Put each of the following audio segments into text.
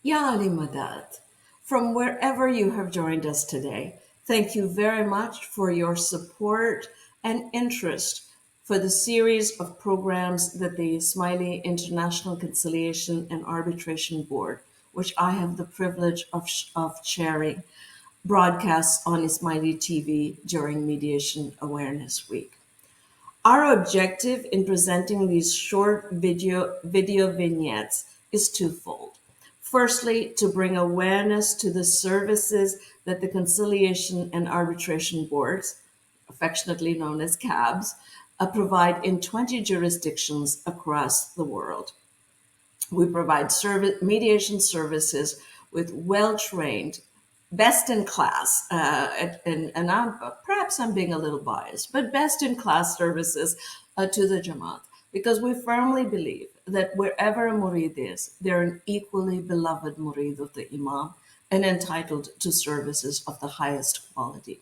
Ya Ali Madad, from wherever you have joined us today, thank you very much for your support and interest for the series of programs that the Ismaili International Conciliation and Arbitration Board, which I have the privilege of chairing, broadcasts on Ismaili TV during Mediation Awareness Week. Our objective in presenting these short video vignettes is twofold. Firstly, to bring awareness to the services that the Conciliation and Arbitration Boards, affectionately known as CABs, provide in 20 jurisdictions across the world. We provide mediation services with well-trained, best in class, and perhaps I'm being a little biased, but best in class services to the Jamaat, because we firmly believe that wherever a murid is, they're an equally beloved murid of the Imam and entitled to services of the highest quality.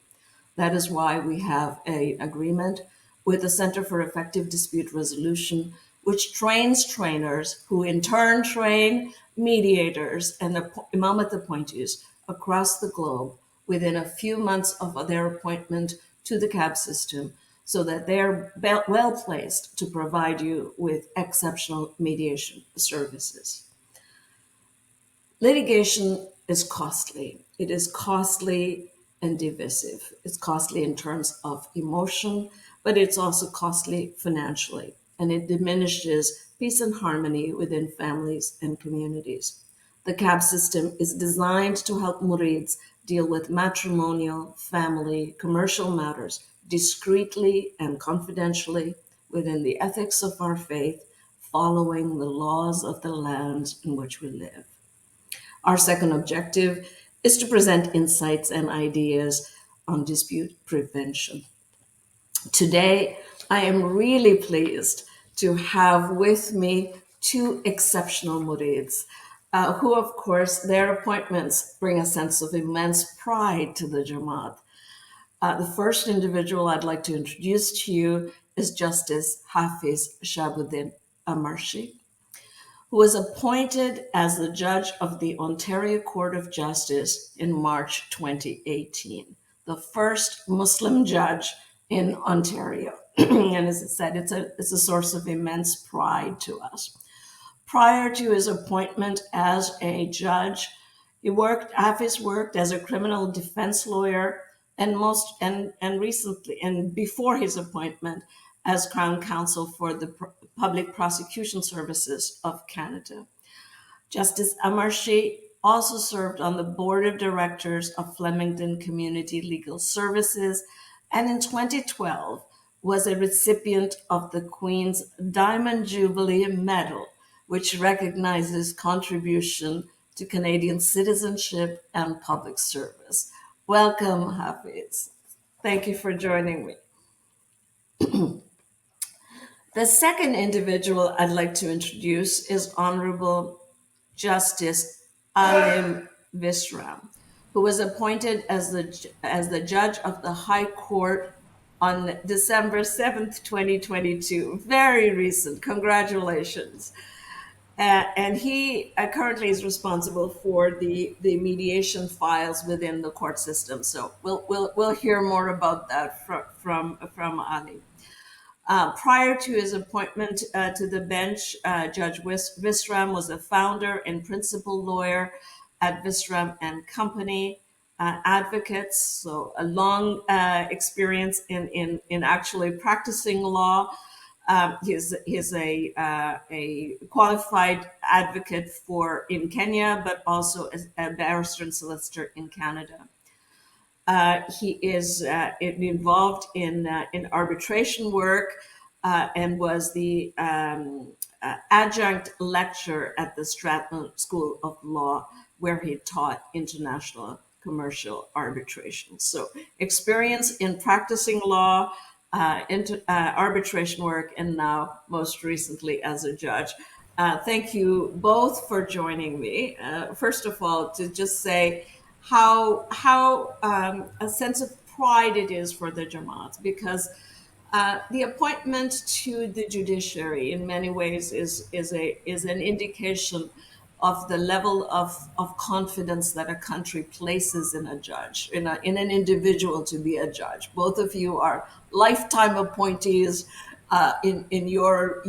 That is why we have an agreement with the Center for Effective Dispute Resolution, which trains trainers who in turn train mediators and imamate appointees across the globe within a few months of their appointment to the CAB system, so that they're well placed to provide you with exceptional mediation services. Litigation is costly. It is costly and divisive. It's costly in terms of emotion, but it's also costly financially, and it diminishes peace and harmony within families and communities. The CAB system is designed to help murids deal with matrimonial, family, commercial matters discreetly and confidentially within the ethics of our faith, following the laws of the land in which we live. Our second objective is to present insights and ideas on dispute prevention. Today, I am really pleased to have with me two exceptional murids, who, of course, their appointments bring a sense of immense pride to the Jamaat. The first individual I'd like to introduce to you is Justice Hafeez Amarshi, who was appointed as the judge of the Ontario Court of Justice in March 2018, the first Muslim judge in Ontario. And as I said, it's a source of immense pride to us. Prior to his appointment as a judge, Hafiz worked as a criminal defense lawyer and recently, and before his appointment, as Crown Counsel for the Public Prosecution Services of Canada. Justice Amarshi also served on the board of directors of Flemington Community Legal Services, and in 2012 was a recipient of the Queen's Diamond Jubilee Medal, which recognizes contribution to Canadian citizenship and public service. Welcome, Hafiz. Thank you for joining me. The second individual I'd like to introduce is Honorable Justice Aleem Visram, who was appointed as the judge of the High Court on December 7th, 2022. Very recent. Congratulations. And he currently is responsible for the mediation files within the court system. So we'll hear more about that from Ali. Prior to his appointment to the bench, Judge Visram was a founder and principal lawyer at Visram and Company Advocates, so a long experience in actually practicing law. He's a qualified advocate in Kenya, but also a barrister and solicitor in Canada. He is involved in arbitration work and was the adjunct lecturer at the Stratton School of Law, where he taught international commercial arbitration. So experience in practicing law, arbitration work, and now most recently as a judge. Thank you both for joining me. First of all, to just say how a sense of pride it is for the Jamaat, because the appointment to the judiciary in many ways is an indication of the level of confidence that a country places in a judge, in an individual to be a judge. Both of you are lifetime appointees in your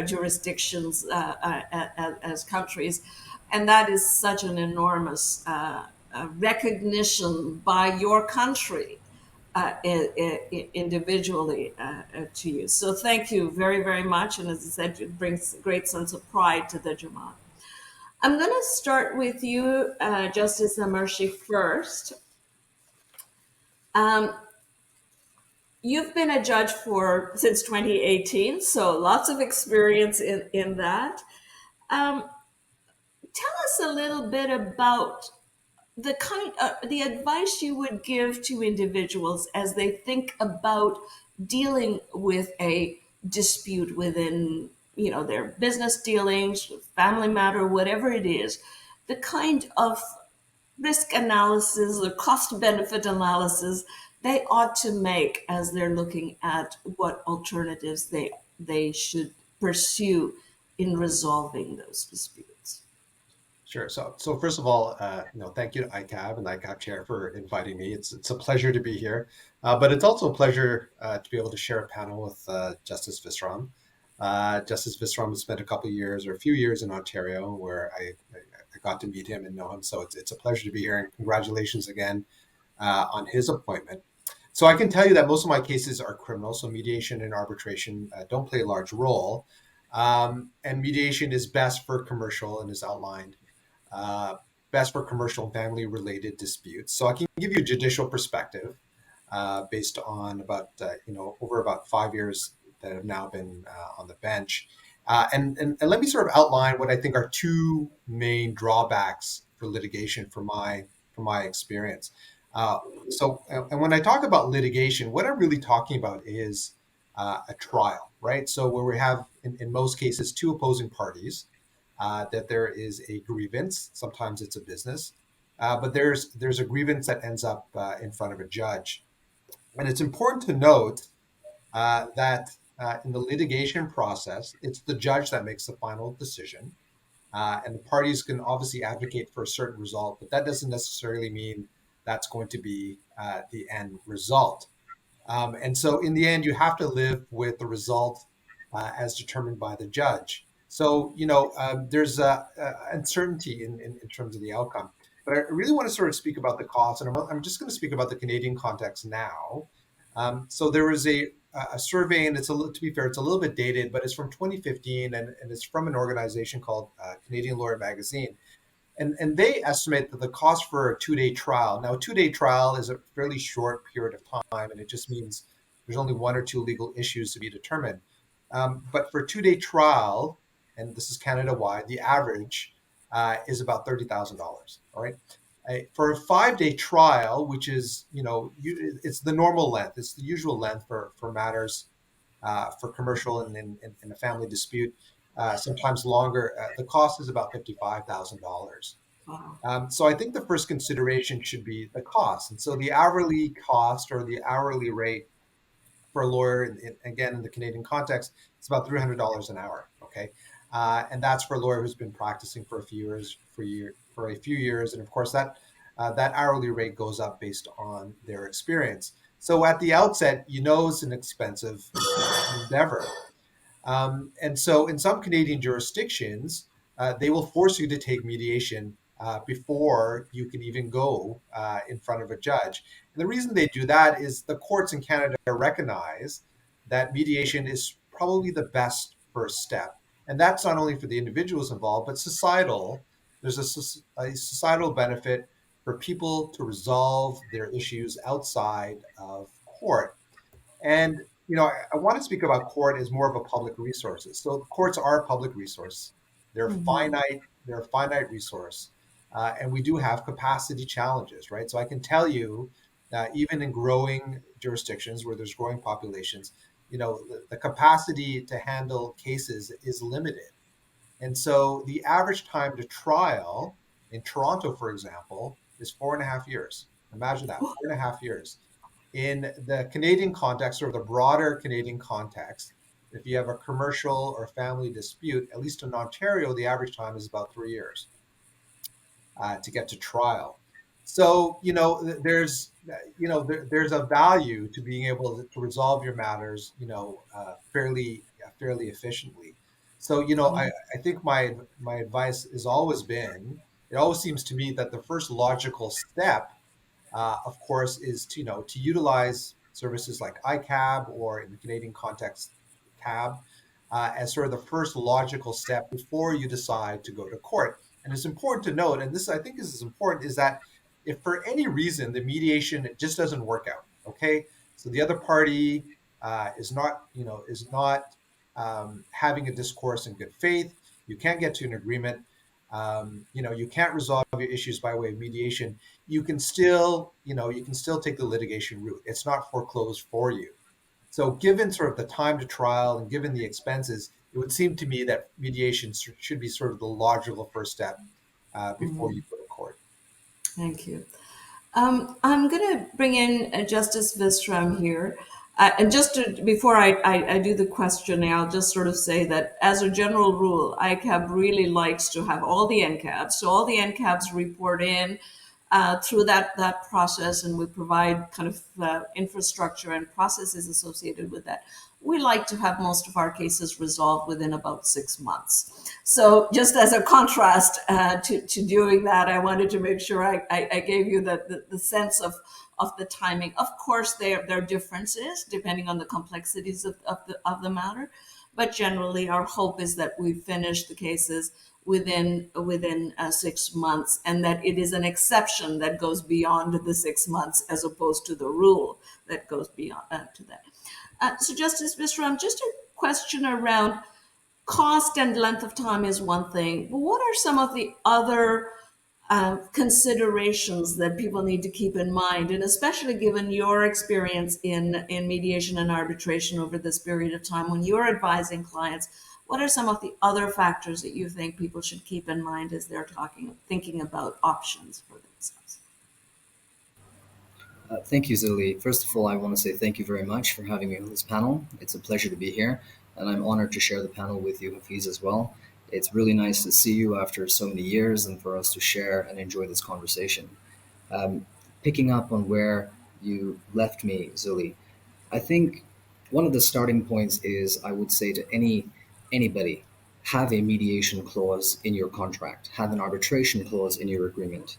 jurisdictions as countries, and that is such an enormous recognition by your country individually to you. So thank you very, very much. And as I said, it brings a great sense of pride to the Jamaat. I'm going to start with you, Justice Amarshi, first. Um, you've been a judge since 2018, so lots of experience in that. Um, tell us a little bit about the advice you would give to individuals as they think about dealing with a dispute within their business dealings, family matter, whatever it is, the kind of risk analysis or cost benefit analysis they ought to make as they're looking at what alternatives they should pursue in resolving those disputes. Sure. So first of all, thank you to ICAB and ICAB Chair for inviting me. It's a pleasure to be here, but it's also a pleasure to be able to share a panel with Justice Visram. Justice Visram has spent a few years in Ontario, where I got to meet him and know him. So it's a pleasure to be here, and congratulations again on his appointment. So I can tell you that most of my cases are criminal, so mediation and arbitration don't play a large role, and mediation is best for commercial and is outlined uh, best for commercial and family related disputes. So I can give you a judicial perspective based on over about 5 years that have now been on the bench. And let me sort of outline what I think are two main drawbacks for litigation from my experience. And when I talk about litigation, what I'm really talking about is a trial, right? So where we have, in most cases, two opposing parties, that there is a grievance. Sometimes it's a business, but there's a grievance that ends up in front of a judge. And it's important to note that in the litigation process, it's the judge that makes the final decision. And the parties can obviously advocate for a certain result, but that doesn't necessarily mean that's going to be the end result. And so in the end, you have to live with the result as determined by the judge. So, there's uncertainty in terms of the outcome. But I really want to sort of speak about the cost, and I'm just going to speak about the Canadian context now. So there was a survey, and to be fair, it's a little bit dated, but it's from 2015, and it's from an organization called Canadian Lawyer Magazine. And they estimate that the cost for a 2-day trial. Now, a 2-day trial is a fairly short period of time, and it just means there's only one or two legal issues to be determined. But for a 2-day trial, and this is Canada wide, the average is about $30,000. All right. For a 5-day trial, which is, it's the normal length, it's the usual length for matters for commercial and in a family dispute, sometimes longer. The cost is about $55,000. Wow. So I think the first consideration should be the cost. And so the hourly cost or the hourly rate for a lawyer, again, in the Canadian context, it's about $300 an hour. Okay. And that's for a lawyer who's been practicing for a few years. And of course, that hourly rate goes up based on their experience. So at the outset, it's an expensive endeavor. And so in some Canadian jurisdictions, they will force you to take mediation before you can even go in front of a judge. And the reason they do that is the courts in Canada recognize that mediation is probably the best first step. And that's not only for the individuals involved, but societal. There's a societal benefit for people to resolve their issues outside of court. And I want to speak about court as more of a public resources. So courts are a public resource. They're Mm-hmm. finite. They're a finite resource, and we do have capacity challenges, right? So I can tell you, even in growing jurisdictions where there's growing populations, the capacity to handle cases is limited. And so the average time to trial in Toronto, for example, is 4.5 years. Imagine that, 4.5 years. In the Canadian context, or the broader Canadian context, If you have a commercial or family dispute, at least in Ontario, the average time is about 3 years to get to trial. So, there's a value to being able to resolve your matters, fairly efficiently. So, I think my advice has always been, it always seems to me that the first logical step, of course, is to utilize services like iCab, or in the Canadian context, cab, as sort of the first logical step before you decide to go to court. And it's important to note, and this I think is important, is that if for any reason the mediation it just doesn't work out, okay, so the other party is not having a discourse in good faith, you can't get to an agreement, you can't resolve your issues by way of mediation, you can still take the litigation route. It's not foreclosed for you. So, given sort of the time to trial and given the expenses, it would seem to me that mediation should be sort of the logical first step before you go to court. Thank you. I'm going to bring in Justice Visram here. And just before I do the questioning, I'll just sort of say that as a general rule, ICAB really likes to have all the NCABs. So all the NCABs report in through that process, and we provide kind of infrastructure and processes associated with that. We like to have most of our cases resolved within about 6 months. So, just as a contrast to doing that, I wanted to make sure I gave you the sense of the timing. Of course, there are differences depending on the complexities of the matter, but generally, our hope is that we finish the cases within 6 months, and that it is an exception that goes beyond the 6 months as opposed to the rule that goes beyond to that. So, Justice Visram, just a question around cost and length of time is one thing, but what are some of the other considerations that people need to keep in mind, and especially given your experience in mediation and arbitration over this period of time when you're advising clients, what are some of the other factors that you think people should keep in mind as they're thinking about options for themselves? Thank you, Zili. First of all, I want to say thank you very much for having me on this panel. It's a pleasure to be here, and I'm honored to share the panel with you, Hafeez, as well. It's really nice to see you after so many years and for us to share and enjoy this conversation. Um, Picking up on where you left me, Zili, I think one of the starting points is I would say to anybody, have a mediation clause in your contract, have an arbitration clause in your agreement.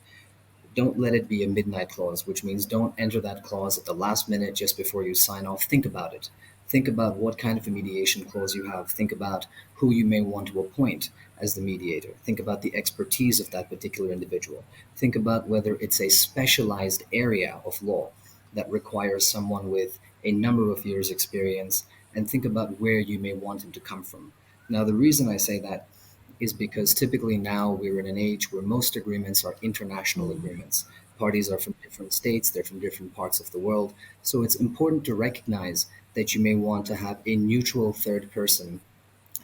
Don't let it be a midnight clause, which means don't enter that clause at the last minute just before you sign off. Think about it. Think about what kind of a mediation clause you have. Think about who you may want to appoint as the mediator. Think about the expertise of that particular individual. Think about whether it's a specialized area of law that requires someone with a number of years' experience, and think about where you may want him to come from. Now, the reason I say that is because typically now we're in an age where most agreements are international agreements. Parties are from different states, they're from different parts of the world. So it's important to recognize that you may want to have a neutral third person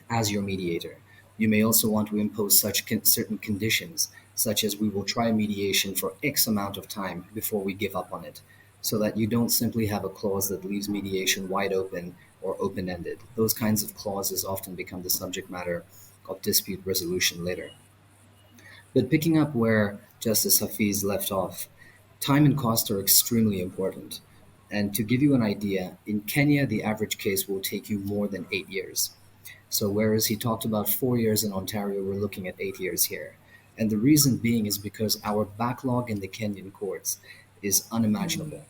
as your mediator. You may also want to impose certain conditions, such as we will try mediation for X amount of time before we give up on it, so that you don't simply have a clause that leaves mediation wide open or open ended. Those kinds of clauses often become the subject matter of dispute resolution later. But picking up where Justice Hafeez left off, time and cost are extremely important. And to give you an idea, in Kenya, the average case will take you more than 8 years. So, whereas he talked about 4 years in Ontario, we're looking at 8 years here. And the reason being is because our backlog in the Kenyan courts is unimaginable.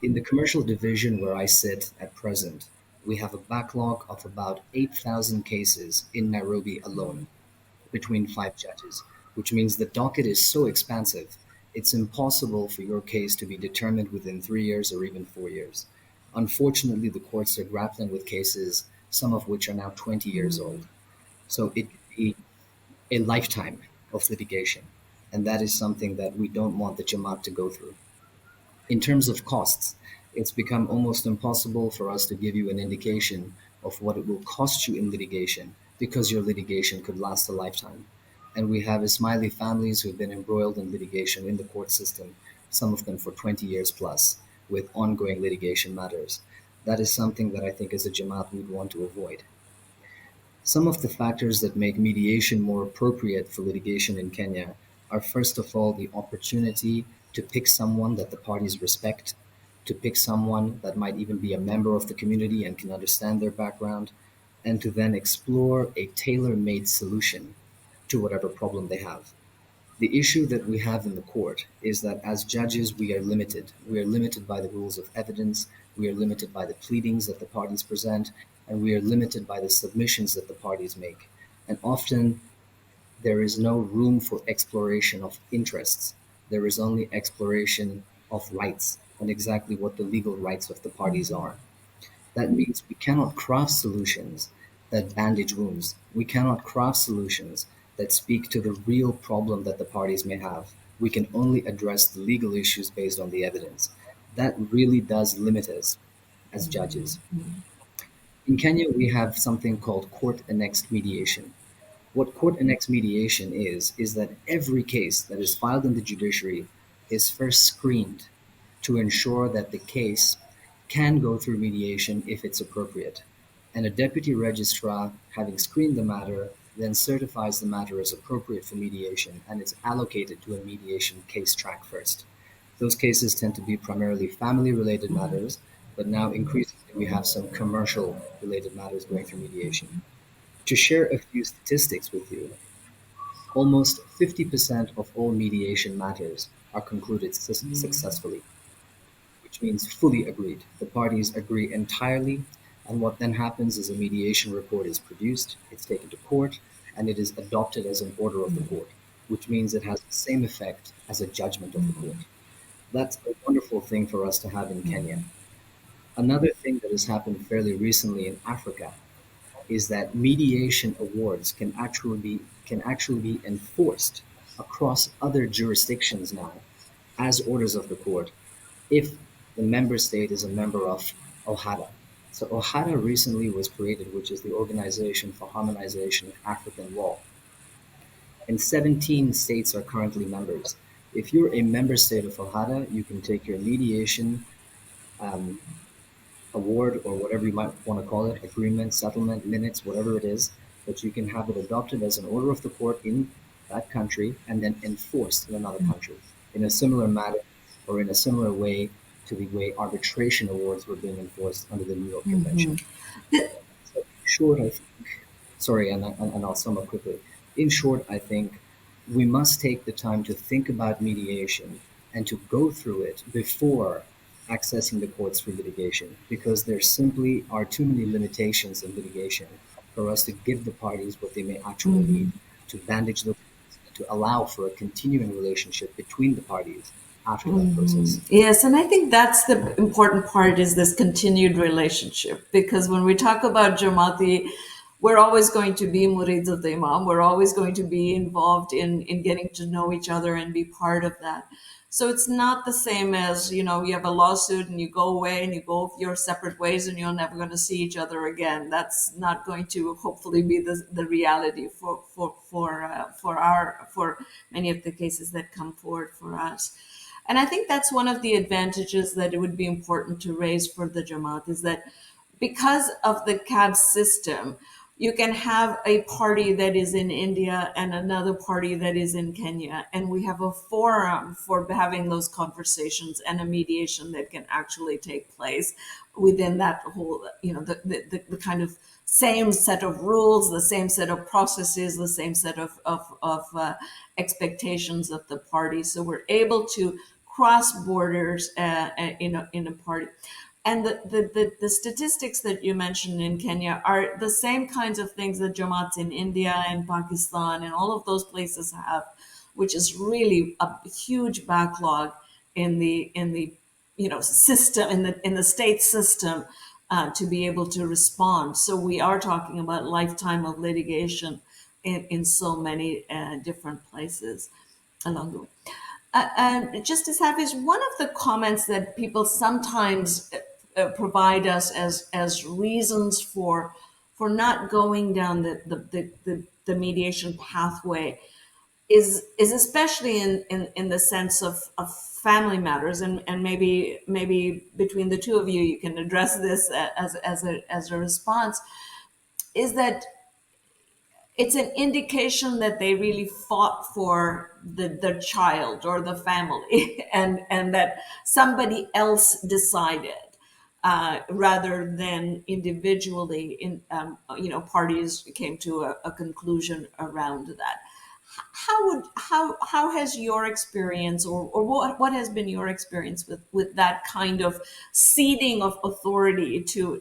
In the commercial division where I sit at present, we have a backlog of about 8,000 cases in Nairobi alone between five judges, which means the docket is so expansive, it's impossible for your case to be determined within 3 years or even 4 years. Unfortunately, the courts are grappling with cases, some of which are now 20 years old. So it could be a lifetime of litigation. And that is something that we don't want the Jamaat to go through. In terms of costs, it's become almost impossible for us to give you an indication of what it will cost you in litigation because your litigation could last a lifetime. And we have Ismaili families who've been embroiled in litigation in the court system, some of them for 20 years plus, with ongoing litigation matters. That is something that I think as a Jamaat we'd want to avoid. Some of the factors that make mediation more appropriate for litigation in Kenya are, first of all, the opportunity to pick someone that the parties respect, to pick someone that might even be a member of the community and can understand their background, and to then explore a tailor made solution to whatever problem they have. The issue that we have in the court is that as judges, we are limited. We are limited by the rules of evidence, we are limited by the pleadings that the parties present, and we are limited by the submissions that the parties make. And often there is no room for exploration of interests. There is only exploration of rights and exactly what the legal rights of the parties are. That means we cannot craft solutions that bandage wounds. We cannot craft solutions that speak to the real problem that the parties may have. We can only address the legal issues based on the evidence. That really does limit us as judges. In Kenya, we have something called court annexed mediation. What court annexed mediation is that every case that is filed in the judiciary is first screened to ensure that the case can go through mediation if it's appropriate. And a deputy registrar, having screened the matter, then certifies the matter as appropriate for mediation and it's allocated to a mediation case track first. Those cases tend to be primarily family related matters, but now increasingly we have some commercial related matters going through mediation. To share a few statistics with you, almost 50% of all mediation matters are concluded successfully, which means fully agreed. The parties agree entirely, and what then happens is a mediation report is produced, it's taken to court, and it is adopted as an order of the court, which means it has the same effect as a judgment of the court. That's a wonderful thing for us to have in Kenya. Another thing that has happened fairly recently in Africa is that mediation awards can actually be enforced across other jurisdictions now as orders of the court if the member state is a member of OHADA. So OHADA recently was created, which is the Organization for Harmonization of African Law, and 17 states are currently members. If you're a member state of OHADA, you can take your mediation um, award or whatever you might want to call it, agreement, settlement, minutes, whatever it is, but you can have it adopted as an order of the court in that country and then enforced in another country in a similar manner or in a similar way to the way arbitration awards were being enforced under the New York Convention. So in short, I think, sorry, and I'll sum up quickly. In short, I think we must take the time to think about mediation and to go through it before accessing the courts for litigation, because there simply are too many limitations in litigation for us to give the parties what they may actually need to bandage the wounds, to allow for a continuing relationship between the parties after that process. Yes, and I think that's the important part is this continued relationship. Because when we talk about Jamati, we're always going to be murids of the Imam. We're always going to be involved in getting to know each other and be part of that. So it's not the same as, you know, you have a lawsuit and you go away and you go your separate ways and you're never going to see each other again. That's not going to hopefully be the reality for many of the cases that come forward for us. And I think that's one of the advantages that it would be important to raise for the Jamaat is that because of the CAB system, you can have a party that is in India and another party that is in Kenya. And we have a forum for having those conversations and a mediation that can actually take place within that whole, you know, the kind of same set of rules, the same set of processes, the same set of expectations of the parties. So we're able to cross borders in a party. And the statistics that you mentioned in Kenya are the same kinds of things that Jamaats in India and Pakistan and all of those places have, which is really a huge backlog in the system in the state system to be able to respond. So we are talking about lifetime of litigation in so many different places along the way. And Justice Hafeez, one of the comments that people sometimes provide us as reasons for not going down the mediation pathway is especially in the sense of family matters, and maybe between the two of you, you can address this as a response, is that it's an indication that they really fought for the child or the family and that somebody else decided rather than individually parties came to a conclusion around that. How has your experience, or what has been your experience with that kind of ceding of authority to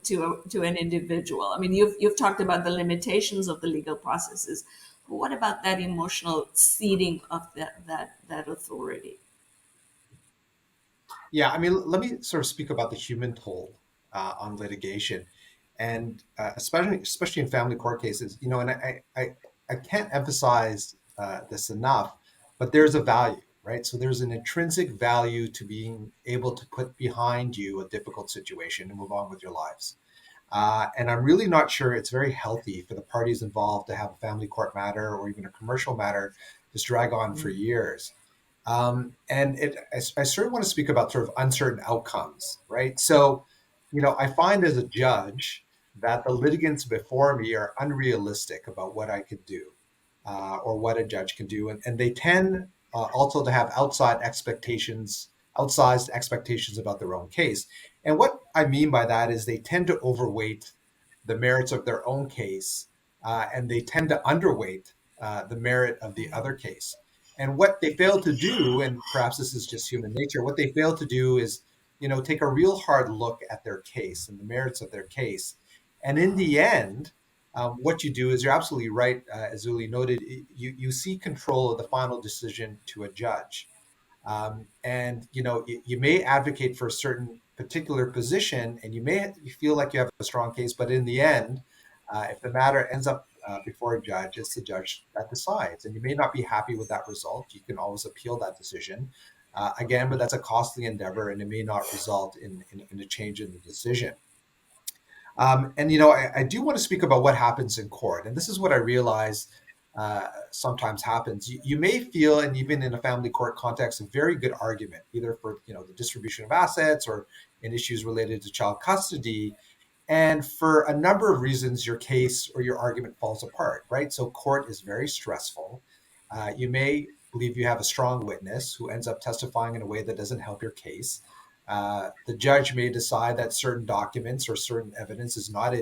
an individual? I mean, you've talked about the limitations of the legal processes. But what about that emotional ceding of that authority? Yeah, I mean, let me sort of speak about the human toll on litigation, and especially in family court cases. And I can't emphasize this enough, but there's a value, right? So there's an intrinsic value to being able to put behind you a difficult situation and move on with your lives. And I'm really not sure it's very healthy for the parties involved to have a family court matter or even a commercial matter just drag on for years. I sort of want to speak about sort of uncertain outcomes, right? So, I find as a judge that the litigants before me are unrealistic about what I could do or what a judge can do. And they tend also to have outsized expectations about their own case. And what I mean by that is they tend to overweight the merits of their own case and they tend to underweight the merit of the other case. And what they fail to do, and perhaps this is just human nature, what they fail to do is, take a real hard look at their case and the merits of their case. And in the end, what you do is you're absolutely right, as Uli noted, you see control of the final decision to a judge. And you may advocate for a certain particular position, and you feel like you have a strong case, but in the end, if the matter ends up before a judge, it's the judge that decides, and you may not be happy with that result. You can always appeal that decision, again, but that's a costly endeavor, and it may not result in a change in the decision. And I do want to speak about what happens in court, and this is what I realize sometimes happens. You may feel, and even in a family court context, a very good argument, either for the distribution of assets or in issues related to child custody, and for a number of reasons, your case or your argument falls apart, right? So court is very stressful. You may believe you have a strong witness who ends up testifying in a way that doesn't help your case. The judge may decide that certain documents or certain evidence is not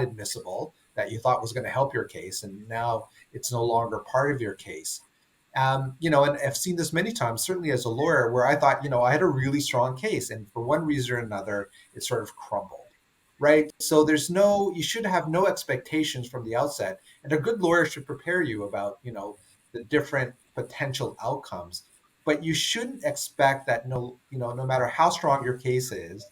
admissible that you thought was going to help your case, and now it's no longer part of your case. And I've seen this many times, certainly as a lawyer, where I thought, I had a really strong case, and for one reason or another, it sort of crumbled. Right. So you should have no expectations from the outset. And a good lawyer should prepare you about, the different potential outcomes. But you shouldn't expect that no matter how strong your case is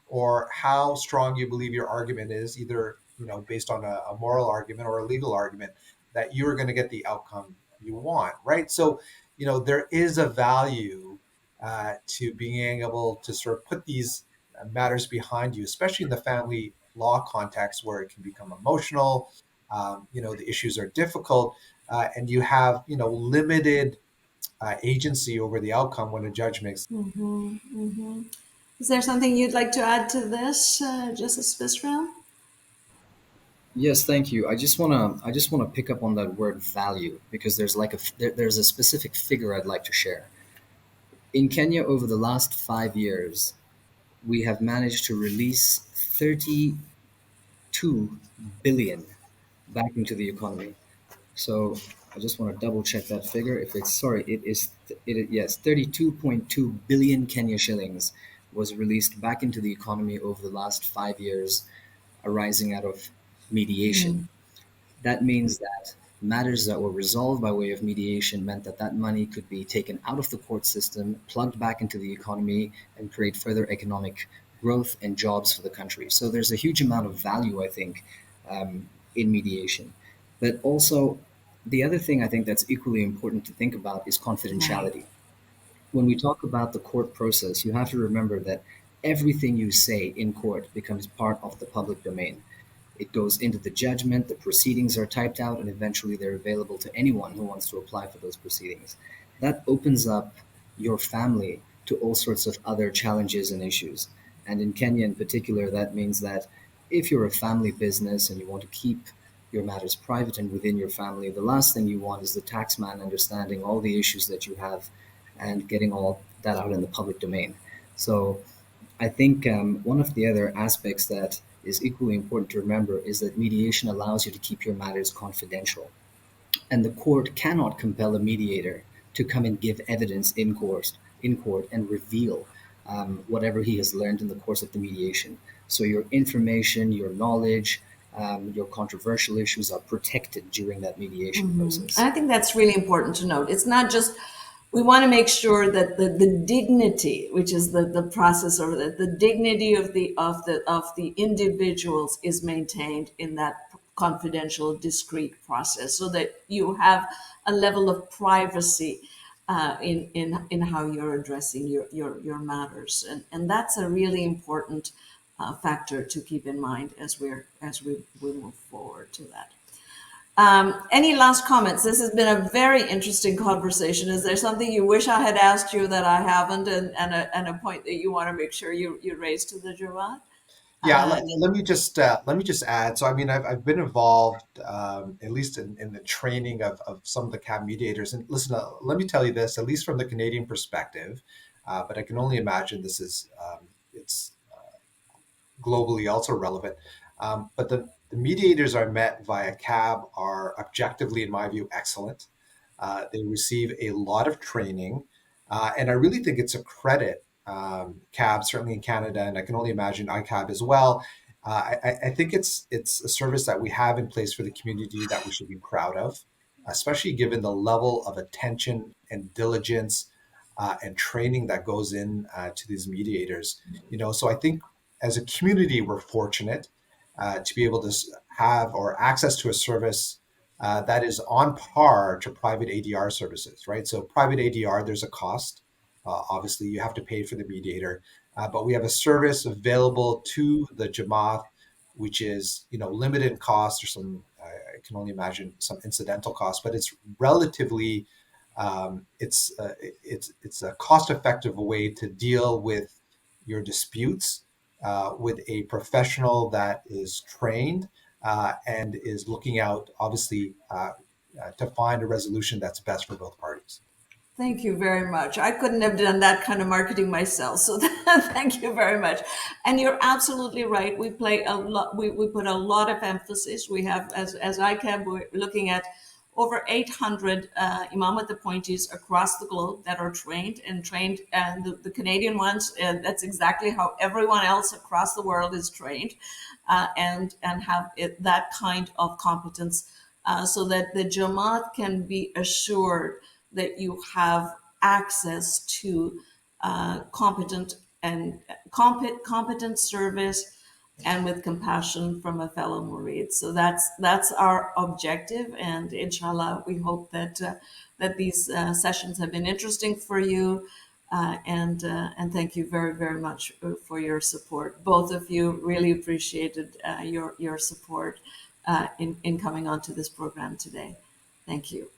or how strong you believe your argument is, either, based on a moral argument or a legal argument, that you are going to get the outcome you want. Right. So, there is a value to being able to sort of put these matters behind you, especially in the family law context where it can become emotional. The issues are difficult, and you have limited agency over the outcome when a judge makes. Is there something you'd like to add to this, Justice Visram? Yes, thank you. I just wanna pick up on that word value because there's a specific figure I'd like to share. In Kenya, over the last 5 years, we have managed to release 32 billion back into the economy. So I just want to double check that figure. If it's sorry, yes, 32.2 billion Kenya shillings was released back into the economy over the last 5 years, arising out of mediation. That means that matters that were resolved by way of mediation meant that that money could be taken out of the court system, plugged back into the economy, and create further economic growth and jobs for the country. So there's a huge amount of value, I think, in mediation. But also, the other thing I think that's equally important to think about is Right. confidentiality. When we talk about the court process, you have to remember that everything you say in court becomes part of the public domain. It goes into the judgment, the proceedings are typed out, and eventually they're available to anyone who wants to apply for those proceedings. That opens up your family to all sorts of other challenges and issues. And in Kenya in particular, that means that if you're a family business and you want to keep your matters private and within your family, the last thing you want is the taxman understanding all the issues that you have and getting all that out in the public domain. So I think one of the other aspects that is equally important to remember is that mediation allows you to keep your matters confidential. And the court cannot compel a mediator to come and give evidence in court and reveal whatever he has learned in the course of the mediation. So your information, your knowledge, your controversial issues are protected during that mediation process. I think that's really important to note. It's not just, we want to make sure that the dignity, which is the process, or the dignity of the individuals is maintained in that confidential, discrete process, so that you have a level of privacy in how you're addressing your matters, and that's a really important factor to keep in mind as we move forward to that. Any last comments? This has been a very interesting conversation. Is there something you wish I had asked you that I haven't, and a point that you want to make sure you raise to the Jawad? Yeah, let me just add. So, I mean, I've been involved, at least in the training of some of the CAB mediators. And listen, let me tell you this, at least from the Canadian perspective, but I can only imagine this is it's globally also relevant. But the mediators I met via CAB are objectively, in my view, excellent. They receive a lot of training, and I really think it's a credit. CAB, certainly in Canada, and I can only imagine ICAB as well. I think it's a service that we have in place for the community that we should be proud of, especially given the level of attention and diligence and training that goes in to these mediators. So I think as a community, we're fortunate to be able to have or access to a service that is on par to private ADR services, right? So private ADR, there's a cost. Obviously, you have to pay for the mediator, but we have a service available to the Jamaat, which is limited in cost, or some I can only imagine some incidental costs, but it's relatively it's a cost-effective way to deal with your disputes with a professional that is trained and is looking out, obviously, to find a resolution that's best for both parties. Thank you very much. I couldn't have done that kind of marketing myself. So thank you very much. And you're absolutely right. We play a lot. We put a lot of emphasis. We have, as ICAB, we're looking at over 800 Imamat appointees across the globe that are trained, and the Canadian ones, and that's exactly how everyone else across the world is trained, and have that kind of competence, so that the Jamaat can be assured that you have access to competent service, and with compassion from a fellow Murid. So that's our objective, and inshallah, we hope that these sessions have been interesting for you, and thank you very, very much for your support. Both of you really appreciated your support in coming onto this program today. Thank you.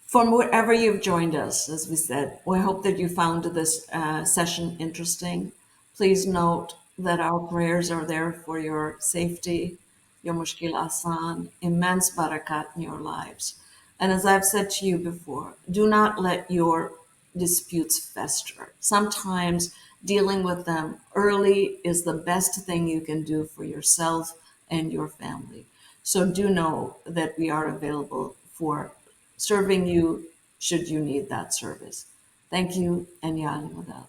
From wherever you've joined us, as we said, we hope that you found this session interesting. Please note that our prayers are there for your safety, your mushkil asan, immense barakat in your lives. And as I've said to you before, do not let your disputes fester. Sometimes dealing with them early is the best thing you can do for yourself and your family. So do know that we are available for serving you should you need that service. Thank you, and Ya Ali Madad.